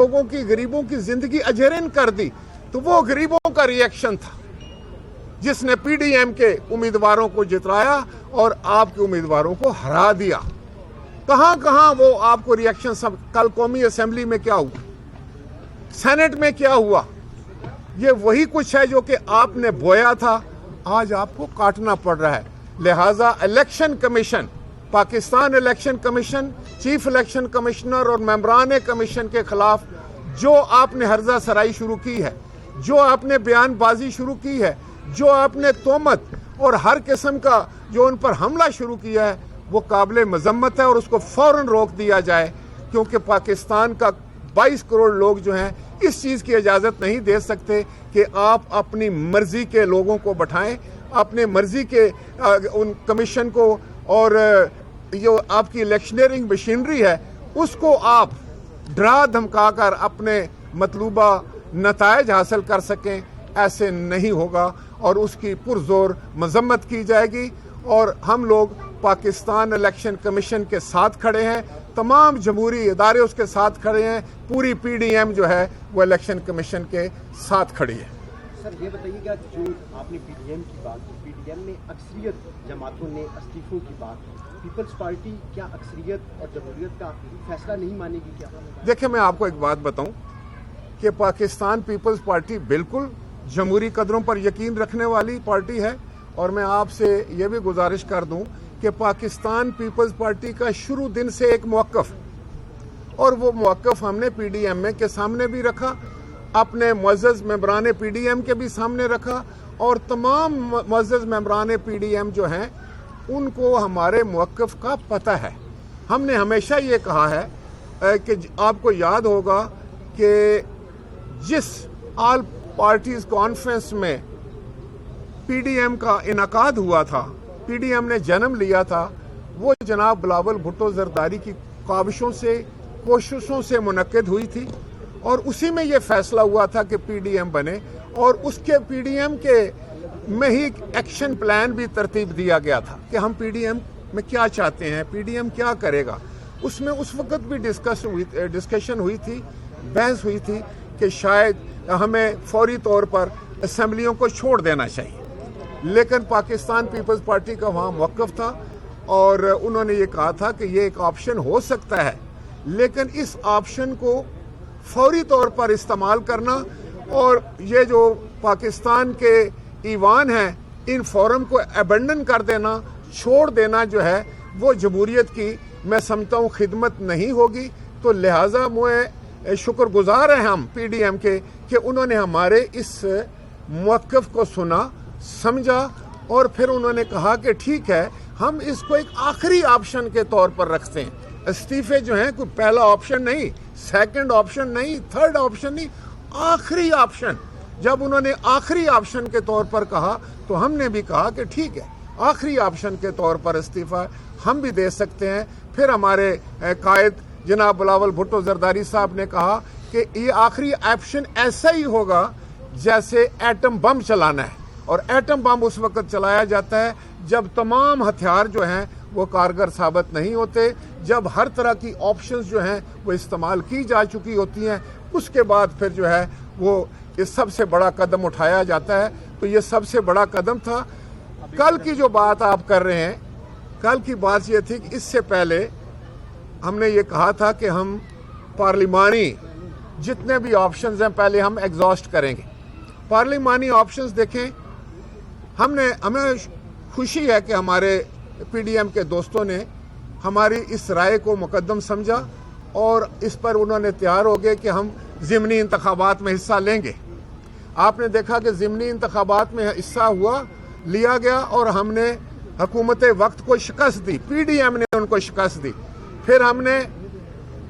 लोगों की, गरीबों की जिंदगी अजरन कर दी, तो वो गरीबों का रिएक्शन था जिसने पीडीएम के उम्मीदवारों को जिताया और आपके उम्मीदवारों को हरा दिया। कहां कहां वो आपको रिएक्शन, सब कल कौमी असेंबली में क्या हुआ, सेनेट में क्या हुआ, ये वही कुछ है जो कि आपने बोया था, आज आपको काटना पड़ रहा है। लिहाजा election commission, Pakistan election commission, chief election commissioner और मेंबरान कमीशन के खिलाफ जो आपने हर्जा सराई शुरू की है, जो आपने बयानबाजी शुरू की है, जो आपने तोहमत और हर किस्म का जो उन पर हमला शुरू किया है, वो काबिल मजम्मत है और उसको फौरन रोक दिया जाए, क्योंकि पाकिस्तान का 22 करोड़ लोग जो हैं इस चीज़ की इजाज़त नहीं दे सकते कि आप अपनी मर्जी के लोगों को बैठाएं, अपने मर्जी के उन कमीशन को, और जो आपकी इलेक्शनरिंग मशीनरी है उसको आप डरा धमका कर अपने मतलूबा नतायज हासिल कर सकें। ऐसे नहीं होगा और उसकी पुरजोर मजम्मत की जाएगी। और हम लोग पाकिस्तान इलेक्शन कमीशन के साथ खड़े हैं, तमाम जमहूरी इदारे उसके साथ खड़े हैं, पूरी पीडीएम जो है वो इलेक्शन कमीशन के साथ खड़ी है। सर ये बताइएगा, जो आपने पीडीएम की बात की, पीडीएम में अक्सरियत जमातों ने इस्तीफों की बात की, पीपल्स पार्टी क्या अक्सरियत और जमहूरियत का फैसला नहीं मानेगी क्या? देखिए, मैं आपको एक बात बताऊं कि पाकिस्तान पीपल्स पार्टी बिल्कुल जमहूरी कदरों पर यकीन रखने वाली पार्टी है, और मैं आपसे ये भी गुजारिश कर दूं कि पाकिस्तान पीपल्स पार्टी का शुरू दिन से एक मौक़िफ़, और वो मौक़िफ़ हमने पीडीएम में के सामने भी रखा, अपने मुअज़्ज़ज़ मेंबरान पीडीएम के भी सामने रखा, और तमाम मुअज़्ज़ज़ मेंबरान पीडीएम जो हैं उनको हमारे मौक़िफ़ का पता है। हमने हमेशा ये कहा है कि आपको याद होगा कि जिस ऑल पार्टीज़ कॉन्फ्रेंस में पीडीएम का इनकाद हुआ था, पीडीएम ने जन्म लिया था, वो जनाब बिलावल भुट्टो जरदारी की काविशों से, कोशिशों से मुनक्किद हुई थी, और उसी में ये फैसला हुआ था कि पीडीएम बने, और उसके पीडीएम के में ही एक्शन प्लान भी तरतीब दिया गया था कि हम पीडीएम में क्या चाहते हैं, पीडीएम क्या करेगा। उसमें उस वक्त भी डिस्कशन हुई थी, बहस हुई थी कि शायद हमें फौरी तौर पर असेंबलियों को छोड़ देना चाहिए, लेकिन पाकिस्तान पीपल्स पार्टी का वहाँ मौक़िफ़ था और उन्होंने ये कहा था कि ये एक ऑप्शन हो सकता है, लेकिन इस ऑप्शन को फौरी तौर पर इस्तेमाल करना और ये जो पाकिस्तान के ईवान हैं इन फोरम को अबेंडन कर देना, छोड़ देना जो है वो जमहूरियत की मैं समझता हूँ खिदमत नहीं होगी। तो लिहाजा मुझे शुक्रगुजार हैं हम पीडीएम के कि उन्होंने हमारे इस मौक़िफ़ को सुना, समझा, और फिर उन्होंने कहा कि ठीक है, हम इसको एक आखिरी ऑप्शन के तौर पर रखते हैं। इस्तीफे जो हैं कोई पहला ऑप्शन नहीं, सेकंड ऑप्शन नहीं, थर्ड ऑप्शन नहीं, आखिरी ऑप्शन। जब उन्होंने आखिरी ऑप्शन के तौर पर कहा तो हमने भी कहा कि ठीक है, आखिरी ऑप्शन के तौर पर इस्तीफा हम भी दे सकते हैं। फिर हमारे कायद जनाब बिलावल भुट्टो जरदारी साहब ने कहा कि ये आखिरी ऑप्शन ऐसा ही होगा जैसे एटम बम चलाना है, और एटम बम उस वक्त चलाया जाता है जब तमाम हथियार जो हैं वो कारगर साबित नहीं होते, जब हर तरह की ऑप्शंस जो हैं वो इस्तेमाल की जा चुकी होती हैं, उसके बाद फिर जो है वो इस सबसे बड़ा कदम उठाया जाता है। तो ये सबसे बड़ा कदम था। कल की जो बात आप कर रहे हैं, कल की बात ये थी कि इससे पहले हमने ये कहा था कि हम पार्लिमानी जितने भी ऑप्शंस हैं पहले हम एग्जॉस्ट करेंगे। पार्लिमानी ऑप्शंस देखें, हमें खुशी है कि हमारे पीडीएम के दोस्तों ने हमारी इस राय को मुकद्दम समझा और इस पर उन्होंने तैयार हो गए कि हम ज़िमनी इंतखाबात में हिस्सा लेंगे। आपने देखा कि ज़िमनी इंतखाबात में हिस्सा लिया गया और हमने हुकूमत वक्त को शिकस्त दी, पीडीएम ने उनको शिकस्त दी। फिर हमने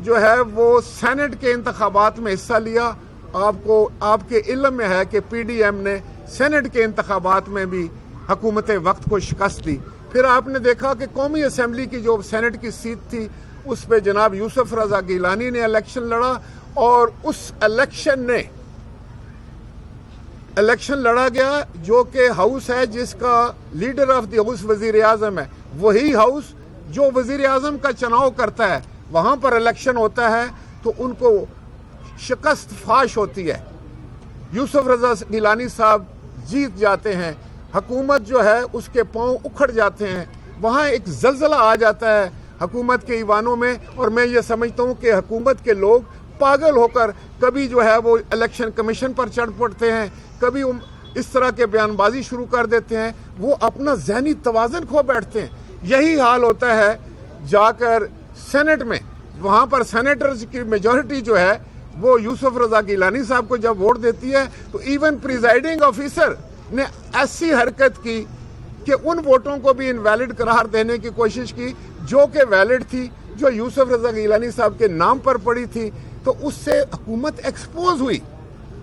जो है वो सेनेट के इंतखाबात में हिस्सा लिया। आपके इल्म में है कि पीडीएम ने सेनेट के इंतखाबात में भी हुकूमत वक्त को शिकस्त दी। फिर आपने देखा कि कौमी असेंबली की जो सेनेट की सीट थी उस पे जनाब यूसुफ रजा गिलानी ने इलेक्शन लड़ा, और उस इलेक्शन लड़ा गया जो कि हाउस है जिसका लीडर ऑफ द हाउस वजीर आजम है। वही हाउस जो वजीर आजम का चुनाव करता है, वहां पर इलेक्शन होता है तो उनको शिकस्त फाश होती है। यूसुफ रजा गिलानी साहब जीत जाते हैं, हुकूमत जो है उसके पांव उखड़ जाते हैं, वहाँ एक जलजला आ जाता है हुकूमत के ईवानों में। और मैं ये समझता हूँ कि हुकूमत के लोग पागल होकर कभी जो है वो इलेक्शन कमीशन पर चढ़ पड़ते हैं, कभी इस तरह के बयानबाजी शुरू कर देते हैं, वो अपना जहनी तवाज़ुन खो बैठते हैं। यही हाल होता है जाकर सेनेट में, वहाँ पर सेनेटर्स की मेजॉरिटी जो है वो यूसुफ रजा गिलानी साहब को जब वोट देती है तो इवन प्रिजाइडिंग ऑफिसर ने ऐसी हरकत की कि उन वोटों को भी इनवैलिड करार देने की कोशिश की जो कि वैलिड थी, जो यूसुफ रजा गिलानी साहब के नाम पर पड़ी थी। तो उससे हुकूमत एक्सपोज हुई।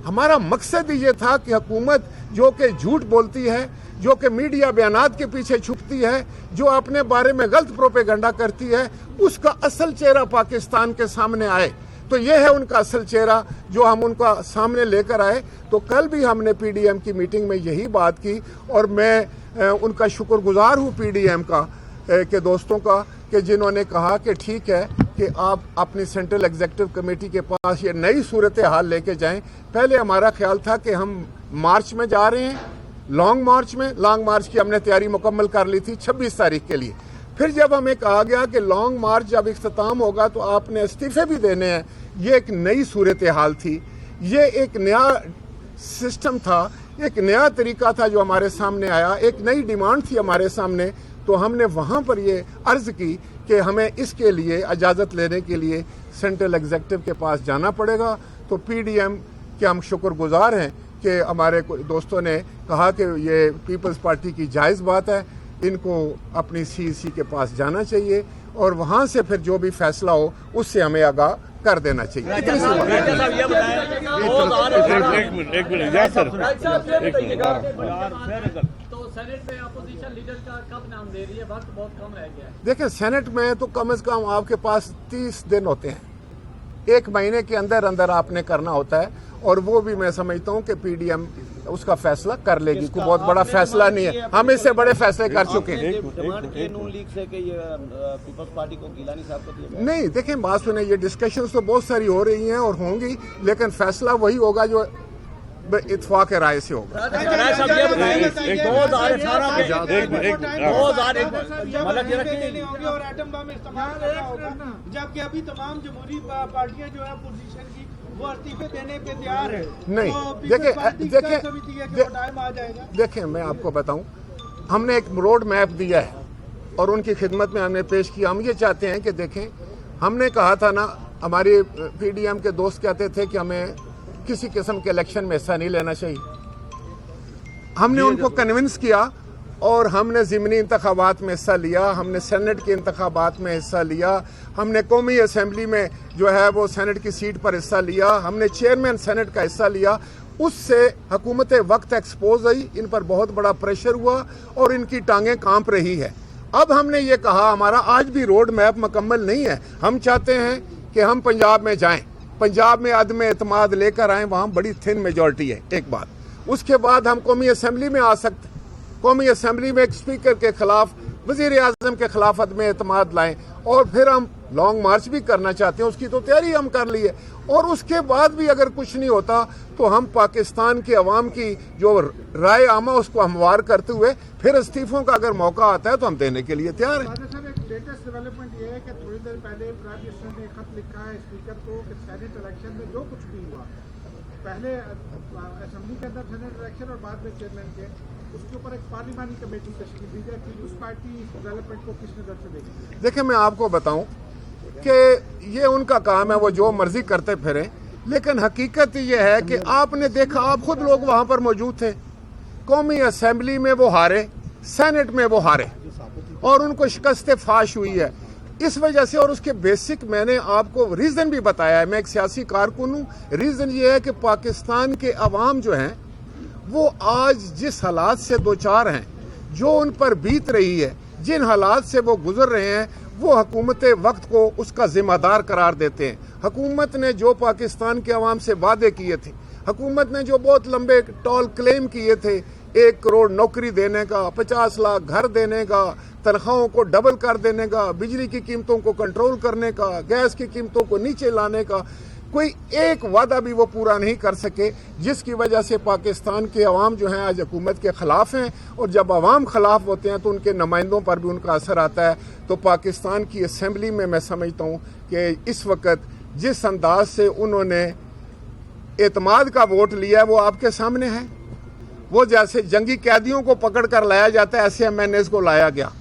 हमारा मकसद ही ये था कि हुकूमत जो कि झूठ बोलती है, जो कि मीडिया बयानात के पीछे छुपती है, जो अपने बारे में गलत प्रोपेगेंडा करती है, उसका असल चेहरा पाकिस्तान के सामने आए। तो ये है उनका असल चेहरा जो हम उनका सामने लेकर आए। तो कल भी हमने पीडीएम की मीटिंग में यही बात की और मैं उनका शुक्रगुजार हूँ पीडीएम का के दोस्तों का कि जिन्होंने कहा कि ठीक है कि आप अपनी सेंट्रल एग्जीक्यूटिव कमेटी के पास ये नई सूरत हाल लेके जाएं। पहले हमारा ख्याल था कि हम मार्च में जा रहे हैं, लॉन्ग मार्च की हमने तैयारी मुकम्मल कर ली थी 26 तारीख के लिए। फिर जब हमें कहा गया कि लॉन्ग मार्च जब इख्तिताम होगा तो आपने इस्तीफे भी देने हैं, ये एक नई सूरत हाल थी, ये एक नया सिस्टम था, एक नया तरीका था जो हमारे सामने आया, एक नई डिमांड थी हमारे सामने। तो हमने वहाँ पर ये अर्ज़ की कि हमें इसके लिए इजाज़त लेने के लिए सेंट्रल एग्जीक्यूटिव के पास जाना पड़ेगा। तो पीडीएम के हम शुक्रगुजार हैं कि हमारे दोस्तों ने कहा कि ये पीपल्स पार्टी की जायज़ बात है, इनको अपनी सीईसी के पास जाना चाहिए और वहाँ से फिर जो भी फैसला हो उससे हमें आगाह कर देना चाहिए। इतनी सी बात। एक मिनट या सर, तो सेनेट में अपोजिशन लीडर का कब नाम दे रही है? वक्त बहुत कम रह गया है। देखिए सेनेट में तो कम से कम आपके पास 30 दिन होते हैं, एक महीने के अंदर अंदर आपने करना होता है और वो भी मैं समझता हूँ कि पीडीएम उसका फैसला कर लेगी। कोई बहुत बड़ा फैसला नहीं है, हम इससे बड़े फैसले कर चुके हैं। पीपल्स पार्टी को गिलानी साहब को दिया नहीं, देखें बात सुने, ये डिस्कशंस तो बहुत सारी हो रही हैं और होंगी, लेकिन फैसला वही होगा जो इत्तेफाक राय से होगा। जबकि अभी तमाम जमहूरी पार्टियां जो है अपोजिशन की वो इस्तीफे देने पे तैयार है। नहीं, देखें मैं आपको बताऊं, हमने एक रोड मैप दिया है और उनकी खिदमत में हमने पेश किया। हम ये चाहते हैं कि देखें, हमने कहा था ना, हमारे पीडीएम के दोस्त कहते थे कि हमें किसी किस्म के इलेक्शन में हिस्सा नहीं लेना चाहिए। हमने उनको कन्विंस किया और हमने ज़िमनी इंतखाबात में हिस्सा लिया, हमने सेनेट के इंतखाबात में हिस्सा लिया, हमने कौमी असम्बली में जो है वो सेनेट की सीट पर हिस्सा लिया, हमने चेयरमैन सेनेट का हिस्सा लिया। उससे हुकूमत वक्त एक्सपोज हुई, इन पर बहुत बड़ा प्रेशर हुआ और इनकी टांगें कांप रही है। अब हमने ये कहा, हमारा आज भी रोड मैप मुकम्मल नहीं है। हम चाहते हैं कि हम पंजाब में जाएं, पंजाब में अदम एतमाद लेकर आएँ, वहाँ बड़ी थिन मेजॉरिटी है, एक बात। उसके बाद हम कौमी असम्बली में आ सकते, कौमी असम्बली में एक स्पीकर के खिलाफ, वज़ीर आज़म के खिलाफ अदम एतमाद लाएं और फिर हम लॉन्ग मार्च भी करना चाहते हैं, उसकी तो तैयारी हम कर ली है। और उसके बाद भी अगर कुछ नहीं होता तो हम पाकिस्तान के अवाम की जो राय आमा उसको हमवार करते हुए फिर इस्तीफों का अगर मौका आता है तो हम देने के लिए तैयार हैं। लेटेस्ट डेवलपमेंट ये है कि थोड़ी देर पहले प्राइम मिनिस्टर ने खत लिखा है स्पीकर को कि सेनेट इलेक्शन में जो कुछ भी हुआ, पहले असेंबली के अंदर सेनेट इलेक्शन और बाद में चेयरमैन के, उसके ऊपर एक पार्लिमानी कमेटी तश्कील दी जाए कि उस पार्टी डेवलपमेंट को किस नज़र से देखें। देखिए मैं आपको बताऊं कि ये उनका काम है, वो जो मर्जी करते फिरें, लेकिन हकीकत ये है कि आपने देखा, आप खुद लोग वहां पर मौजूद थे, कौमी असम्बली में वो हारे, सेनेट में वो हारे और उनको शिकस्त फाश हुई है इस वजह से। और उसके बेसिक मैंने आपको रीज़न भी बताया है, मैं एक सियासी कारकुन हूँ। रीज़न ये है कि पाकिस्तान के अवाम जो हैं वो आज जिस हालात से दो चार हैं, जो उन पर बीत रही है, जिन हालात से वो गुजर रहे हैं, वो हुकूमत वक्त को उसका जिम्मेदार करार देते हैं। हुकूमत ने जो पाकिस्तान के अवाम से वादे किए थे, हुकूमत ने जो बहुत लंबे टॉल क्लेम किए थे, 1 करोड़ नौकरी देने का, 50 लाख घर देने का, तनख्वाहों को डबल कर देने का, बिजली की कीमतों को कंट्रोल करने का, गैस की कीमतों को नीचे लाने का, कोई एक वादा भी वो पूरा नहीं कर सके, जिसकी वजह से पाकिस्तान के अवाम जो हैं आज हुकूमत के ख़िलाफ़ हैं, और जब अवाम ख़िलाफ़ होते हैं तो उनके नुमाइंदों पर भी उनका असर आता है। तो पाकिस्तान की असम्बली में मैं समझता हूँ कि इस वक्त जिस अंदाज से उन्होंने एतमाद का वोट लिया है वो आपके सामने है। वो जैसे जंगी कैदियों को पकड़ कर लाया जाता है, ऐसे एमएनएस को लाया गया,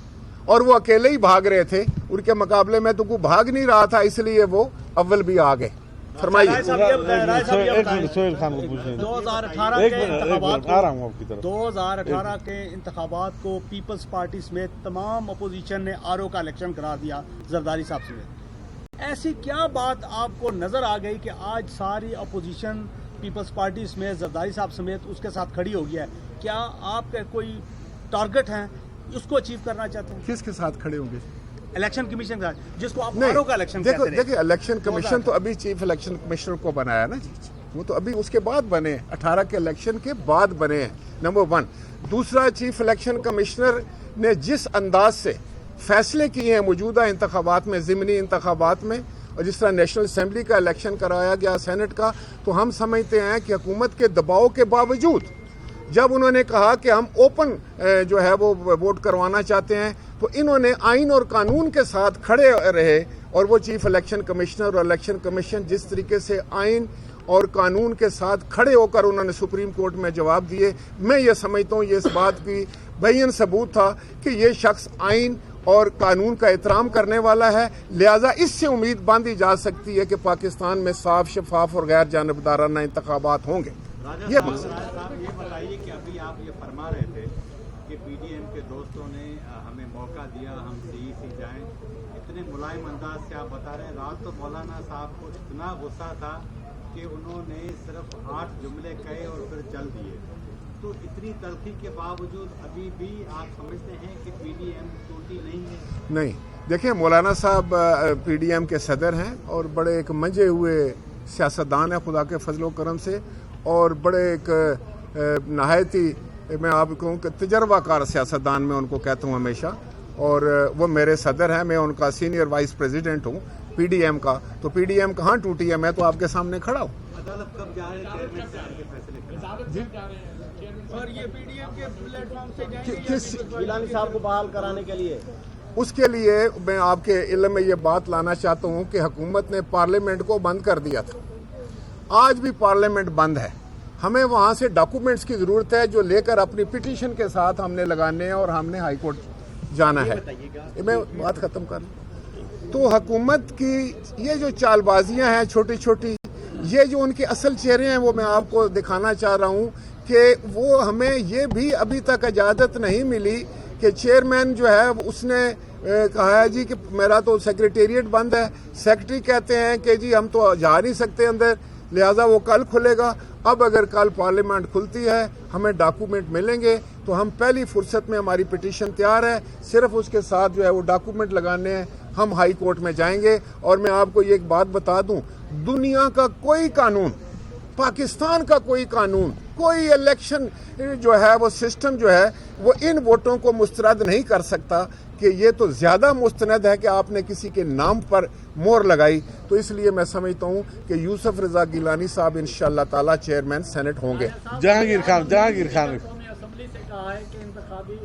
और वो अकेले ही भाग रहे थे, उनके मुकाबले में तो कोई भाग नहीं रहा था, इसलिए वो अव्वल भी आ गए। फरमाइए। सोहेल खान को पूछें। 2018 एक के मिनट, इंतखाबात आ रहा हूँ आपकी तरफ। 2018 के इंतखाबात को पीपल्स पार्टी समेत तमाम अपोजिशन ने आरओ का इलेक्शन करार दिया जरदारी साहब समेत। ऐसी क्या बात आपको नजर आ गई कि आज सारी अपोजिशन पीपल्स पार्टी समेत जरदारी साहब समेत उसके साथ खड़ी हो गया है? क्या आपके कोई टारगेट हैं, उसको अचीव करना चाहते हैं? किसके साथ खड़े होंगे? इलेक्शन कमीशन का, जिसको आप नहीं, आरओ का इलेक्शन देखो कहते हैं। देखिए, इलेक्शन कमीशन तो अभी चीफ इलेक्शन कमिश्नर को बनाया ना जी, वो तो अभी उसके बाद बने, 18 के इलेक्शन के बाद बने हैं, नंबर 1। दूसरा, चीफ इलेक्शन कमिश्नर ने जिस अंदाज से फैसले किए हैं मौजूदा इंतखाबात में, ज़िमनी इंतखाबात में, और जिस तरह नेशनल असम्बली का इलेक्शन कराया गया, सेनेट का, तो हम समझते हैं कि हुकूमत के दबाव के बावजूद जब उन्होंने कहा कि हम ओपन जो है वो वोट करवाना चाहते हैं, तो इन्होंने आइन और कानून के साथ खड़े रहे, और वो चीफ इलेक्शन कमिश्नर और इलेक्शन कमीशन जिस तरीके से आइन और कानून के साथ खड़े होकर उन्होंने सुप्रीम कोर्ट में जवाब दिए, मैं ये समझता हूँ ये इस बात की बेयन सबूत था कि ये शख्स आइन और कानून का एहतराम करने वाला है। लिहाजा इससे उम्मीद बांधी जा सकती है कि पाकिस्तान में साफ, शफाफ और गैर जानिबदाराना इंतखाबात होंगे। ये मकसद है। साहब ये बताइए कि अभी आप ये फरमा रहे थे कि पीडीएम के दोस्तों ने हमें मौका दिया, हम सीईसी जाएं, इतने मुलायम अंदाज से आप बता रहे हैं। रात तो मौलाना साहब को इतना गुस्सा था कि उन्होंने सिर्फ 8 जुमले कहे और फिर चल दिए। तो इतनी तलखी के बावजूद अभी भी आप समझते हैं कि पीडीएम टूटी नहीं है? नहीं, देखिए, मौलाना साहब पीडीएम के सदर हैं और बड़े एक मंजे हुए सियासतदान हैं खुदा के फजलो करम से, और बड़े एक नहायती मैं आपको कहूँ कि तजर्बाकार सियासतदान में उनको कहता हूँ हमेशा, और वो मेरे सदर हैं, मैं उनका सीनियर वाइस प्रेसिडेंट हूँ पीडीएम का। तो पीडीएम कहाँ टूटी है, मैं तो आपके सामने खड़ा हूँ। अदालत कब जा रहे हैं चेयरमैन से आगे फैसले? और ये पीडीएम के प्लेटफॉर्म से जाएंगे किस गिलानी साहब को बहाल कराने के लिए? उसके लिए मैं आपके इल्म में ये बात लाना चाहता हूँ कि हुकूमत ने पार्लियामेंट को बंद कर दिया था। आज भी पार्लियामेंट बंद है। हमें वहाँ से डॉक्यूमेंट्स की ज़रूरत है जो लेकर अपनी पिटीशन के साथ हमने लगाने हैं, और हमने हाई कोर्ट जाना है। मैं बात ख़त्म कर लूँ। तो हुकूमत की ये जो चालबाजियाँ हैं छोटी छोटी, ये जो उनके असल चेहरे हैं, वो मैं आपको दिखाना चाह रहा हूँ कि वो हमें ये भी अभी तक इजाज़त नहीं मिली कि चेयरमैन जो है उसने कहा है जी कि मेरा तो सेक्रेटेरिएट बंद है। सेक्रेटरी कहते हैं कि जी हम तो जा नहीं सकते अंदर, लिहाजा वो कल खुलेगा। अब अगर कल पार्लियामेंट खुलती है, हमें डॉक्यूमेंट मिलेंगे, तो हम पहली फुर्सत में, हमारी पिटीशन तैयार है, सिर्फ उसके साथ जो है वो डॉक्यूमेंट लगाने हैं, हम हाई कोर्ट में जाएंगे। और मैं आपको ये एक बात बता दूं, दुनिया का कोई कानून, पाकिस्तान का कोई कानून, कोई इलेक्शन जो है वो सिस्टम जो है वो इन वोटों को मुस्तरद नहीं कर सकता कि ये तो ज्यादा मुस्तनद है कि आपने किसी के नाम पर मोहर लगाई। तो इसलिए मैं समझता हूँ कि यूसुफ रजा गिलानी साहब इंशाअल्लाह ताला चेयरमैन सेनेट होंगे। जहांगीर खान असेंबली से कहा है कि इंतखाबी